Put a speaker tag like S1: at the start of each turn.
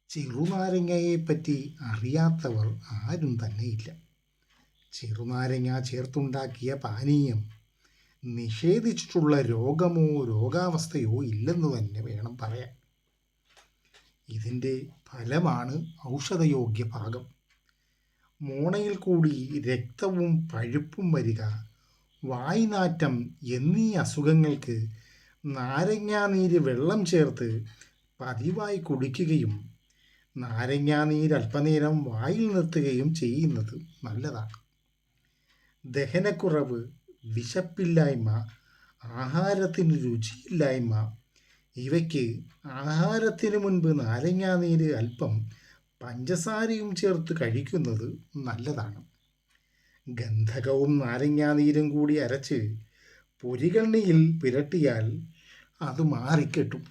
S1: ചെറുനാരങ്ങയെപ്പറ്റി അറിയാത്തവർ ആരും തന്നെയില്ല. ചെറുനാരങ്ങ ചേർത്തുണ്ടാക്കിയ പാനീയം നിഷേധിച്ചിട്ടുള്ള രോഗമോ രോഗാവസ്ഥയോ ഇല്ലെന്ന് തന്നെ വേണം പറയാൻ. ഇതിൻ്റെ ഫലമാണ് ഔഷധയോഗ്യ പാകം. മോണയിൽ കൂടി രക്തവും പഴുപ്പും വരിക, വായ്നാറ്റം എന്നീ അസുഖങ്ങൾക്ക് നാരങ്ങാനീര് വെള്ളം ചേർത്ത് പതിവായി കുടിക്കുകയും നാരങ്ങാനീര് അല്പനേരം വായിൽ നിർത്തുകയും ചെയ്യുന്നത് നല്ലതാണ്. ദഹനക്കുറവ്, വിശപ്പില്ലായ്മ, ആഹാരത്തിന് രുചിയില്ലായ്മ ഇവയ്ക്ക് ആഹാരത്തിന് മുൻപ് നാരങ്ങാനീര് അല്പം പഞ്ചസാരയും ചേർത്ത് കഴിക്കുന്നത് നല്ലതാണ്. ഗന്ധകവും നാരങ്ങാനീരും കൂടി അരച്ച് പൊരികണ്ണിയിൽ പുരട്ടിയാൽ അത് മാറിക്കിട്ടും.